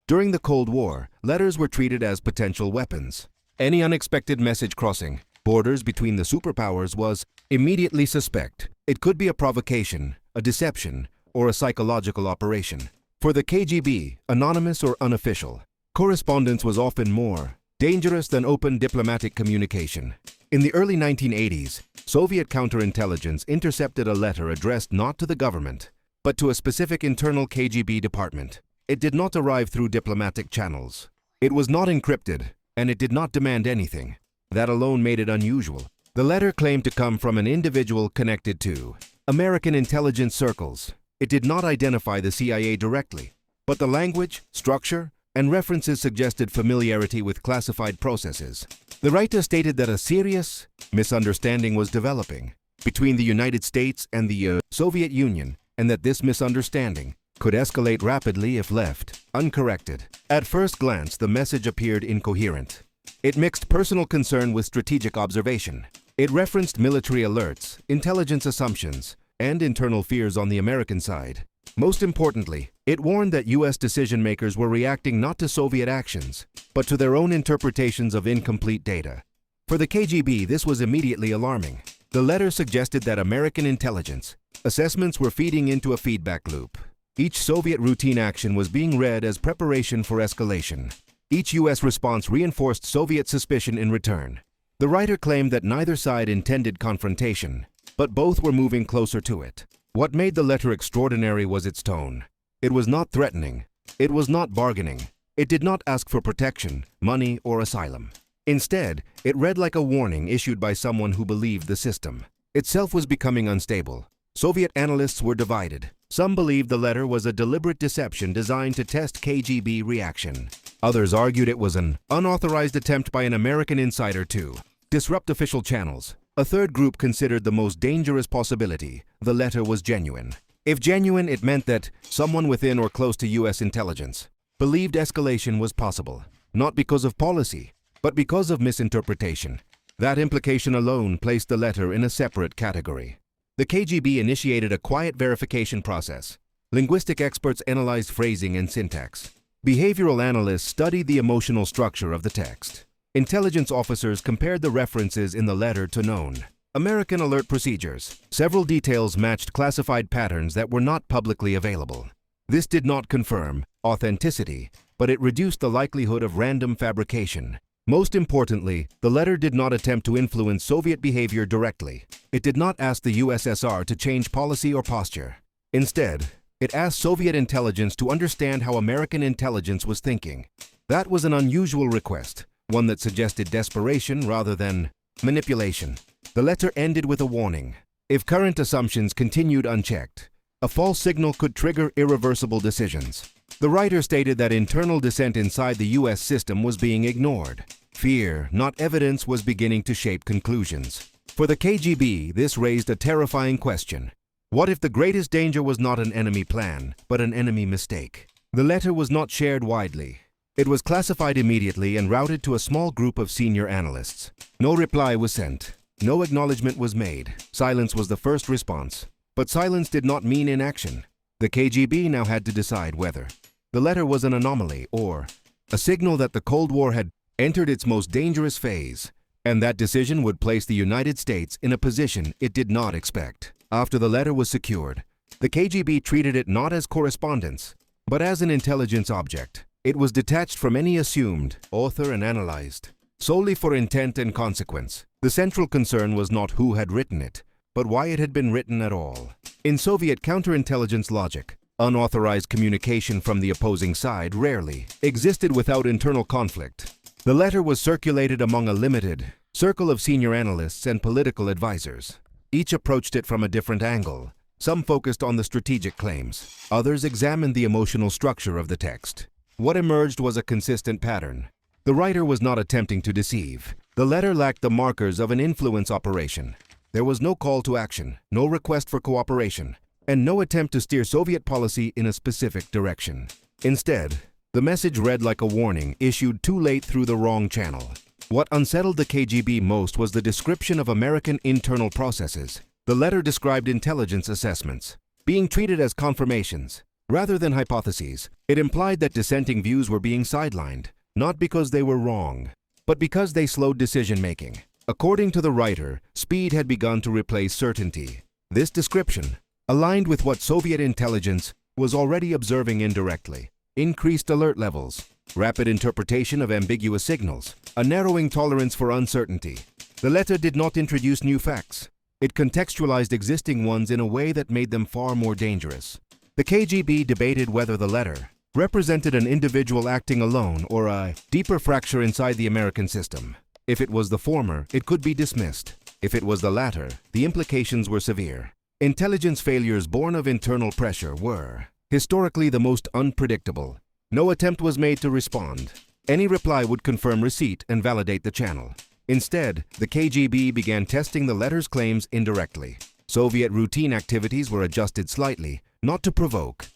During the Cold War, letters were treated as potential weapons. Any unexpected message crossing borders between the superpowers was immediately suspect. It could be a provocation, a deception, or a psychological operation. For the KGB, anonymous or unofficial, correspondence was often more dangerous than open diplomatic communication. In the early 1980s, Soviet counterintelligence intercepted a letter addressed not to the government, but to a specific internal KGB department. It did not arrive through diplomatic channels. It was not encrypted, and it did not demand anything. That alone made it unusual. The letter claimed to come from an individual connected to American intelligence circles. It did not identify the CIA directly, but the language, structure, and references suggested familiarity with classified processes. The writer stated that a serious misunderstanding was developing between the United States and the Soviet Union, and that this misunderstanding could escalate rapidly if left uncorrected. At first glance, the message appeared incoherent. It mixed personal concern with strategic observation. It referenced military alerts, intelligence assumptions, and internal fears on the American side. Most importantly, it warned that U.S. decision-makers were reacting not to Soviet actions, but to their own interpretations of incomplete data. For the KGB, this was immediately alarming. The letter suggested that American intelligence assessments were feeding into a feedback loop. Each Soviet routine action was being read as preparation for escalation. Each U.S. response reinforced Soviet suspicion in return. The writer claimed that neither side intended confrontation, but both were moving closer to it. What made the letter extraordinary was its tone. It was not threatening. It was not bargaining. It did not ask for protection, money, or asylum. Instead, it read like a warning issued by someone who believed the system itself was becoming unstable. Soviet analysts were divided. Some believed the letter was a deliberate deception designed to test KGB reaction. Others argued it was an unauthorized attempt by an American insider to disrupt official channels. A third group considered the most dangerous possibility: the letter was genuine. If genuine, it meant that someone within or close to U.S. intelligence believed escalation was possible, not because of policy, but because of misinterpretation. That implication alone placed the letter in a separate category. The KGB initiated a quiet verification process. Linguistic experts analyzed phrasing and syntax. Behavioral analysts studied the emotional structure of the text. Intelligence officers compared the references in the letter to known American alert procedures. Several details matched classified patterns that were not publicly available. This did not confirm authenticity, but it reduced the likelihood of random fabrication. Most importantly, the letter did not attempt to influence Soviet behavior directly. It did not ask the USSR to change policy or posture. Instead, it asked Soviet intelligence to understand how American intelligence was thinking. That was an unusual request, one that suggested desperation rather than manipulation. The letter ended with a warning. If current assumptions continued unchecked, a false signal could trigger irreversible decisions. The writer stated that internal dissent inside the U.S. system was being ignored. Fear, not evidence, was beginning to shape conclusions. For the KGB, this raised a terrifying question. What if the greatest danger was not an enemy plan, but an enemy mistake? The letter was not shared widely. It was classified immediately and routed to a small group of senior analysts. No reply was sent. No acknowledgement was made. Silence was the first response. But silence did not mean inaction. The KGB now had to decide whether the letter was an anomaly or a signal that the Cold War had entered its most dangerous phase, and that decision would place the United States in a position it did not expect. After the letter was secured, the KGB treated it not as correspondence, but as an intelligence object. It was detached from any assumed author and analyzed solely for intent and consequence. The central concern was not who had written it, but why it had been written at all. In Soviet counterintelligence logic, unauthorized communication from the opposing side rarely existed without internal conflict. The letter was circulated among a limited circle of senior analysts and political advisors. Each approached it from a different angle. Some focused on the strategic claims. Others examined the emotional structure of the text. What emerged was a consistent pattern. The writer was not attempting to deceive. The letter lacked the markers of an influence operation. There was no call to action, no request for cooperation, and no attempt to steer Soviet policy in a specific direction. Instead, the message read like a warning issued too late through the wrong channel. What unsettled the KGB most was the description of American internal processes. The letter described intelligence assessments being treated as confirmations, Rather than hypotheses, it implied that dissenting views were being sidelined, not because they were wrong, but because they slowed decision-making. According to the writer, speed had begun to replace certainty. This description, aligned with what Soviet intelligence was already observing indirectly: increased alert levels, rapid interpretation of ambiguous signals, a narrowing tolerance for uncertainty. The letter did not introduce new facts. It contextualized existing ones in a way that made them far more dangerous. The KGB debated whether the letter represented an individual acting alone or a deeper fracture inside the American system. If it was the former, it could be dismissed. If it was the latter, the implications were severe. Intelligence failures born of internal pressure were, historically, the most unpredictable. No attempt was made to respond. Any reply would confirm receipt and validate the channel. Instead, the KGB began testing the letter's claims indirectly. Soviet routine activities were adjusted slightly, not to provoke,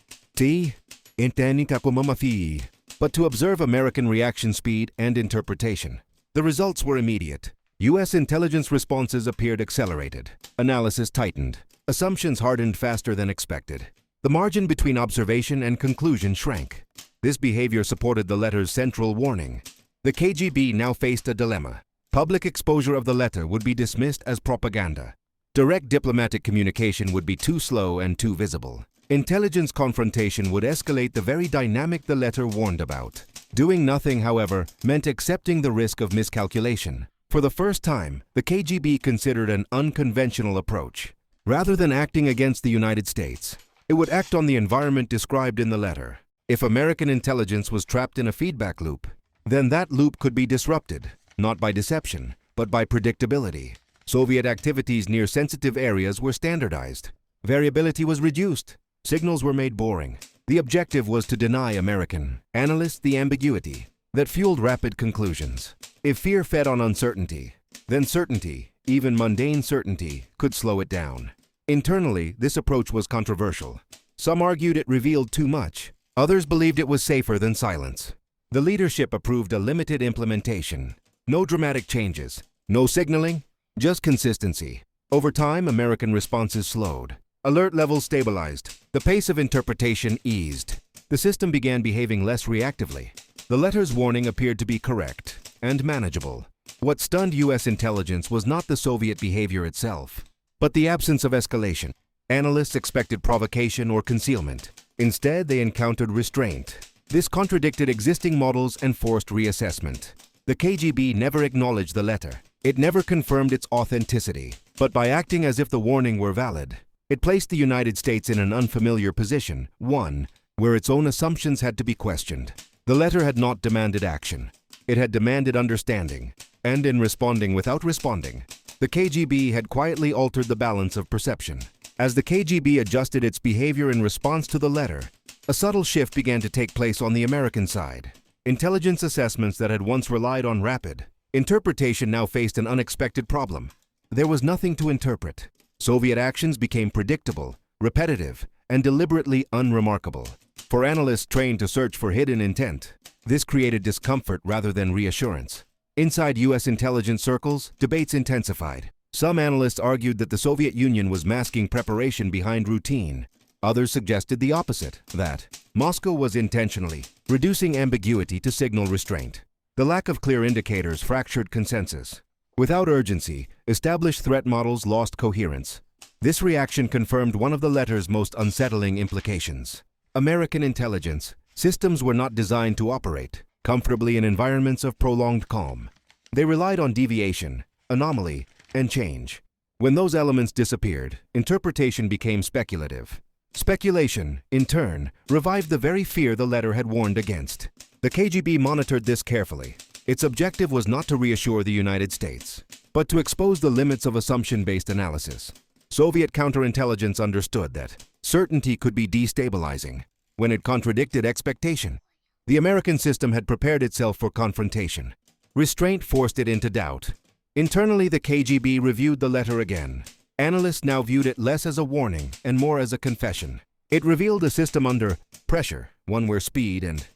but to observe American reaction speed and interpretation. The results were immediate. U.S. intelligence responses appeared accelerated. Analysis tightened. Assumptions hardened faster than expected. The margin between observation and conclusion shrank. This behavior supported the letter's central warning. The KGB now faced a dilemma. Public exposure of the letter would be dismissed as propaganda. Direct diplomatic communication would be too slow and too visible. Intelligence confrontation would escalate the very dynamic the letter warned about. Doing nothing, however, meant accepting the risk of miscalculation. For the first time, the KGB considered an unconventional approach. Rather than acting against the United States, it would act on the environment described in the letter. If American intelligence was trapped in a feedback loop, then that loop could be disrupted, not by deception, but by predictability. Soviet activities near sensitive areas were standardized. Variability was reduced. Signals were made boring. The objective was to deny American analysts the ambiguity that fueled rapid conclusions. If fear fed on uncertainty, then certainty, even mundane certainty, could slow it down. Internally, this approach was controversial. Some argued it revealed too much. Others believed it was safer than silence. The leadership approved a limited implementation. No dramatic changes, no signaling, just consistency. Over time, American responses slowed. Alert levels stabilized. The pace of interpretation eased. The system began behaving less reactively. The letter's warning appeared to be correct and manageable. What stunned U.S. intelligence was not the Soviet behavior itself, but the absence of escalation. Analysts expected provocation or concealment. Instead, they encountered restraint. This contradicted existing models and forced reassessment. The KGB never acknowledged the letter. It never confirmed its authenticity. But by acting as if the warning were valid, it placed the United States in an unfamiliar position, one where its own assumptions had to be questioned. The letter had not demanded action. It had demanded understanding. And in responding without responding, the KGB had quietly altered the balance of perception. As the KGB adjusted its behavior in response to the letter, a subtle shift began to take place on the American side. Intelligence assessments that had once relied on rapid interpretation now faced an unexpected problem. There was nothing to interpret. Soviet actions became predictable, repetitive, and deliberately unremarkable. For analysts trained to search for hidden intent, this created discomfort rather than reassurance. Inside U.S. intelligence circles, debates intensified. Some analysts argued that the Soviet Union was masking preparation behind routine. Others suggested the opposite, that Moscow was intentionally reducing ambiguity to signal restraint. The lack of clear indicators fractured consensus. Without urgency, established threat models lost coherence. This reaction confirmed one of the letter's most unsettling implications. American intelligence systems were not designed to operate comfortably in environments of prolonged calm. They relied on deviation, anomaly, and change. When those elements disappeared, interpretation became speculative. Speculation, in turn, revived the very fear the letter had warned against. The KGB monitored this carefully. Its objective was not to reassure the United States, but to expose the limits of assumption-based analysis. Soviet counterintelligence understood that certainty could be destabilizing when it contradicted expectation. The American system had prepared itself for confrontation. Restraint forced it into doubt. Internally, the KGB reviewed the letter again. Analysts now viewed it less as a warning and more as a confession. It revealed a system under pressure, one where speed and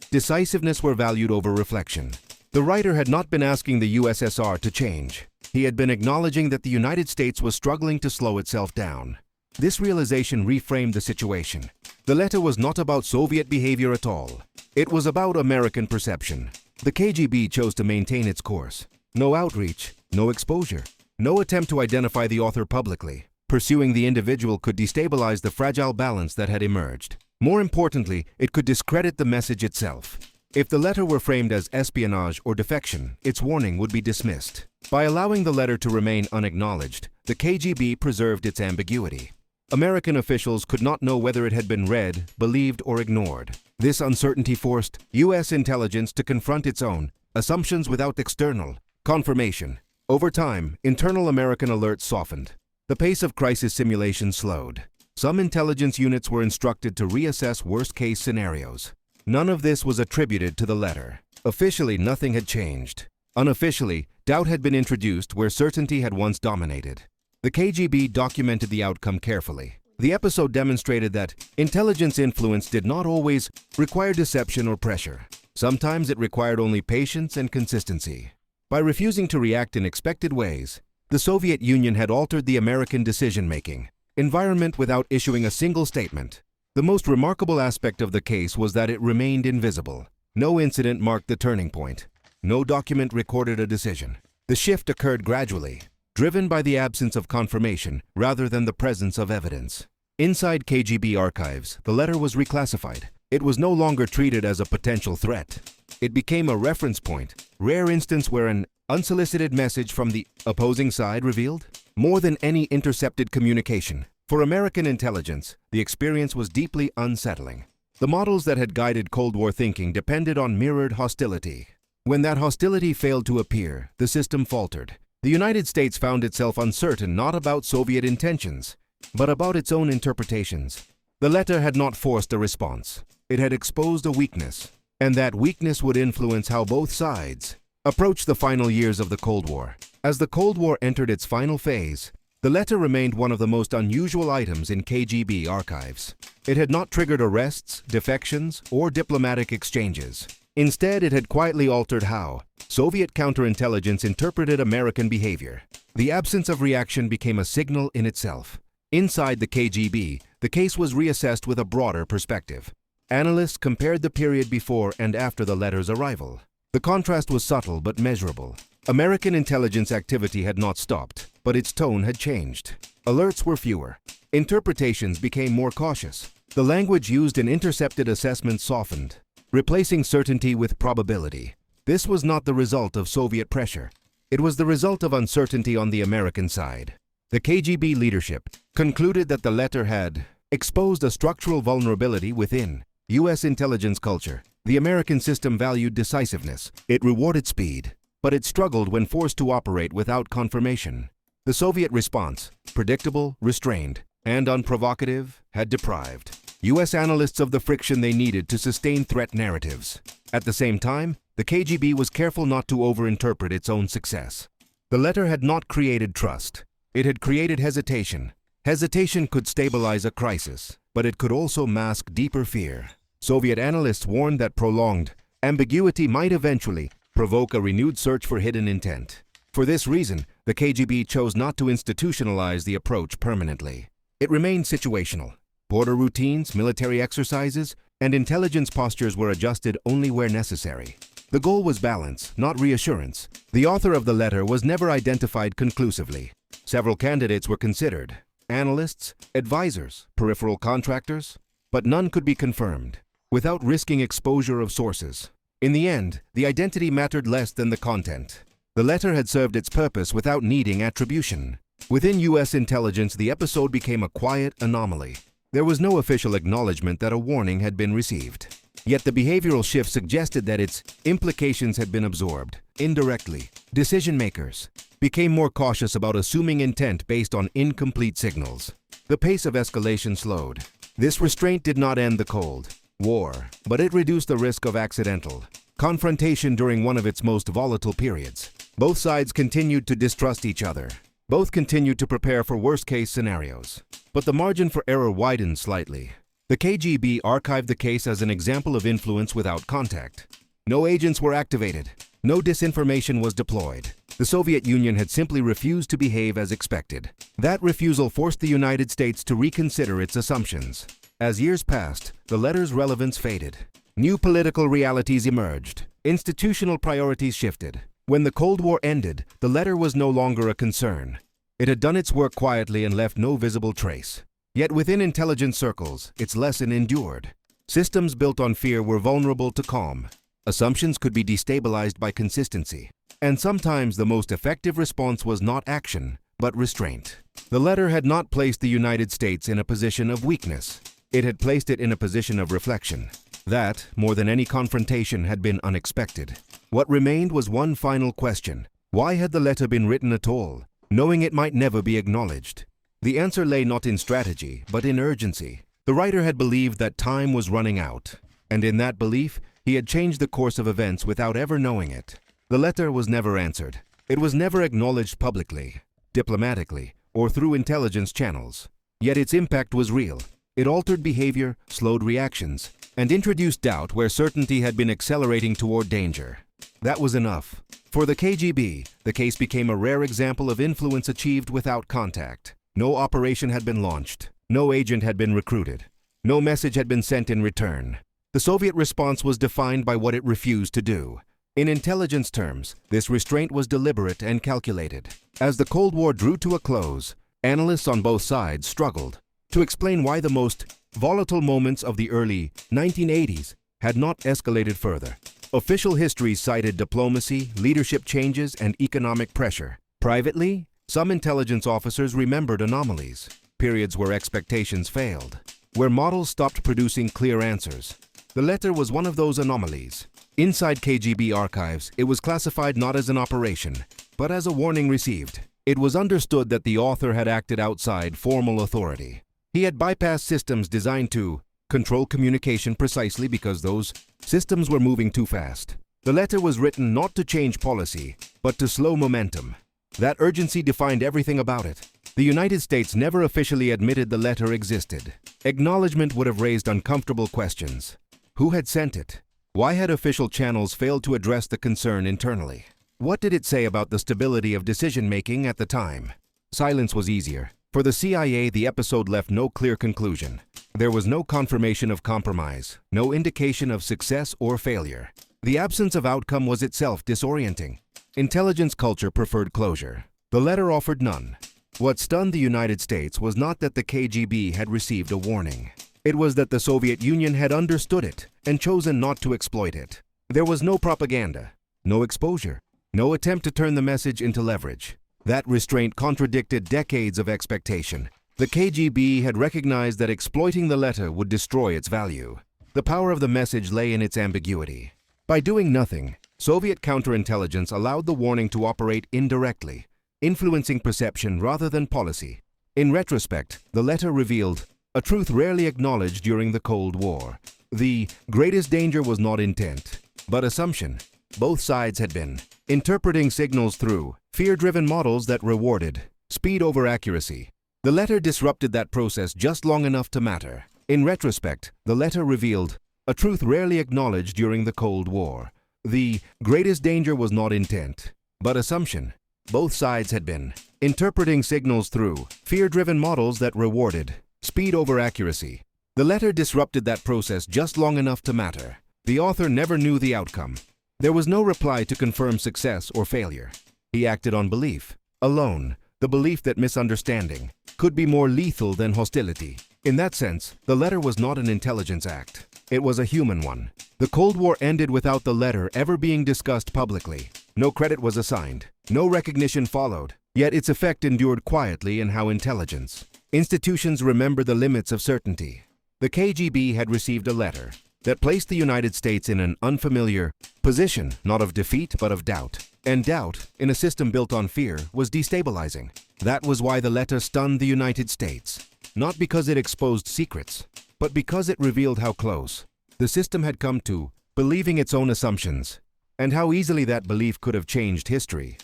decisiveness were valued over reflection. The writer had not been asking the USSR to change. He had been acknowledging that the United States was struggling to slow itself down. This realization reframed the situation. The letter was not about Soviet behavior at all. It was about American perception. The KGB chose to maintain its course. No outreach, no exposure, no attempt to identify the author publicly. Pursuing the individual could destabilize the fragile balance that had emerged. More importantly, it could discredit the message itself. If the letter were framed as espionage or defection, its warning would be dismissed. By allowing the letter to remain unacknowledged, the KGB preserved its ambiguity. American officials could not know whether it had been read, believed, or ignored. This uncertainty forced U.S. intelligence to confront its own assumptions without external confirmation. Over time, internal American alerts softened. The pace of crisis simulation slowed. Some intelligence units were instructed to reassess worst-case scenarios. None of this was attributed to the letter. Officially, nothing had changed. Unofficially, doubt had been introduced where certainty had once dominated. The KGB documented the outcome carefully. The episode demonstrated that intelligence influence did not always require deception or pressure. Sometimes it required only patience and consistency. By refusing to react in expected ways, the Soviet Union had altered the American decision-making environment without issuing a single statement. The most remarkable aspect of the case was that it remained invisible. No incident marked the turning point. No document recorded a decision. The shift occurred gradually, driven by the absence of confirmation rather than the presence of evidence. Inside KGB archives, the letter was reclassified. It was no longer treated as a potential threat. It became a reference point, rare instance where an unsolicited message from the opposing side revealed more than any intercepted communication. For American intelligence, the experience was deeply unsettling. The models that had guided Cold War thinking depended on mirrored hostility. When that hostility failed to appear, the system faltered. The United States found itself uncertain not about Soviet intentions, but about its own interpretations. The letter had not forced a response. It had exposed a weakness, and that weakness would influence how both sides approached the final years of the Cold War. As the Cold War entered its final phase, the letter remained one of the most unusual items in KGB archives. It had not triggered arrests, defections, or diplomatic exchanges. Instead, it had quietly altered how Soviet counterintelligence interpreted American behavior. The absence of reaction became a signal in itself. Inside the KGB, the case was reassessed with a broader perspective. Analysts compared the period before and after the letter's arrival. The contrast was subtle but measurable. American intelligence activity had not stopped, but its tone had changed. Alerts were fewer. Interpretations became more cautious. The language used in intercepted assessments softened, replacing certainty with probability. This was not the result of Soviet pressure. It was the result of uncertainty on the American side. The KGB leadership concluded that the letter had exposed a structural vulnerability within U.S. intelligence culture. The American system valued decisiveness. It rewarded speed, but it struggled when forced to operate without confirmation. The Soviet response, predictable, restrained, and unprovocative, had deprived U.S. analysts of the friction they needed to sustain threat narratives. At the same time, the KGB was careful not to overinterpret its own success. The letter had not created trust. It had created hesitation. Hesitation could stabilize a crisis, but it could also mask deeper fear. Soviet analysts warned that prolonged ambiguity might eventually provoke a renewed search for hidden intent. For this reason, the KGB chose not to institutionalize the approach permanently. It remained situational. Border routines, military exercises, and intelligence postures were adjusted only where necessary. The goal was balance, not reassurance. The author of the letter was never identified conclusively. Several candidates were considered: analysts, advisors, peripheral contractors, but none could be confirmed without risking exposure of sources. In the end, the identity mattered less than the content. The letter had served its purpose without needing attribution. Within U.S. intelligence, the episode became a quiet anomaly. There was no official acknowledgement that a warning had been received. Yet the behavioral shift suggested that its implications had been absorbed indirectly. Decision-makers became more cautious about assuming intent based on incomplete signals. The pace of escalation slowed. This restraint did not end the Cold War, but it reduced the risk of accidental confrontation during one of its most volatile periods. Both sides continued to distrust each other. Both continued to prepare for worst-case scenarios. But the margin for error widened slightly. The KGB archived the case as an example of influence without contact. No agents were activated. No disinformation was deployed. The Soviet Union had simply refused to behave as expected. That refusal forced the United States to reconsider its assumptions. As years passed, the letter's relevance faded. New political realities emerged. Institutional priorities shifted. When the Cold War ended, the letter was no longer a concern. It had done its work quietly and left no visible trace. Yet within intelligence circles, its lesson endured. Systems built on fear were vulnerable to calm. Assumptions could be destabilized by consistency. And sometimes the most effective response was not action, but restraint. The letter had not placed the United States in a position of weakness. It had placed it in a position of reflection. That, more than any confrontation, had been unexpected. What remained was one final question. Why had the letter been written at all, knowing it might never be acknowledged? The answer lay not in strategy, but in urgency. The writer had believed that time was running out, and in that belief, he had changed the course of events without ever knowing it. The letter was never answered. It was never acknowledged publicly, diplomatically, or through intelligence channels. Yet its impact was real. It altered behavior, slowed reactions, and introduced doubt where certainty had been accelerating toward danger. That was enough. For the KGB, the case became a rare example of influence achieved without contact. No operation had been launched. No agent had been recruited. No message had been sent in return. The Soviet response was defined by what it refused to do. In intelligence terms, this restraint was deliberate and calculated. As the Cold War drew to a close, analysts on both sides struggled to explain why the most volatile moments of the early 1980s had not escalated further. Official history cited diplomacy, leadership changes, and economic pressure. Privately, some intelligence officers remembered anomalies, periods where expectations failed, where models stopped producing clear answers. The letter was one of those anomalies. Inside KGB archives, it was classified not as an operation, but as a warning received. It was understood that the author had acted outside formal authority. He had bypassed systems designed to control communication precisely because those systems were moving too fast. The letter was written not to change policy, but to slow momentum. That urgency defined everything about it. The United States never officially admitted the letter existed. Acknowledgement would have raised uncomfortable questions. Who had sent it? Why had official channels failed to address the concern internally? What did it say about the stability of decision-making at the time? Silence was easier. For the CIA, the episode left no clear conclusion. There was no confirmation of compromise, no indication of success or failure. The absence of outcome was itself disorienting. Intelligence culture preferred closure. The letter offered none. What stunned the United States was not that the KGB had received a warning. It was that the Soviet Union had understood it and chosen not to exploit it. There was no propaganda, no exposure, no attempt to turn the message into leverage. That restraint contradicted decades of expectation. The KGB had recognized that exploiting the letter would destroy its value. The power of the message lay in its ambiguity. By doing nothing, Soviet counterintelligence allowed the warning to operate indirectly, influencing perception rather than policy. In retrospect, the letter revealed a truth rarely acknowledged during the Cold War. The greatest danger was not intent, but assumption. Both sides had been interpreting signals through fear-driven models that rewarded speed over accuracy. The letter disrupted that process just long enough to matter. In retrospect, the letter revealed a truth rarely acknowledged during the Cold War. The greatest danger was not intent, but assumption. Both sides had been interpreting signals through fear-driven models that rewarded speed over accuracy. The letter disrupted that process just long enough to matter. The author never knew the outcome. There was no reply to confirm success or failure. He acted on belief, alone, the belief that misunderstanding could be more lethal than hostility. In that sense, the letter was not an intelligence act. It was a human one. The Cold War ended without the letter ever being discussed publicly. No credit was assigned. No recognition followed. Yet its effect endured quietly in how intelligence. Institutions remember the limits of certainty. The KGB had received a letter that placed the United States in an unfamiliar position, not of defeat, but of doubt. And doubt, in a system built on fear, was destabilizing. That was why the letter stunned the United States. Not because it exposed secrets, but because it revealed how close the system had come to believing its own assumptions, and how easily that belief could have changed history.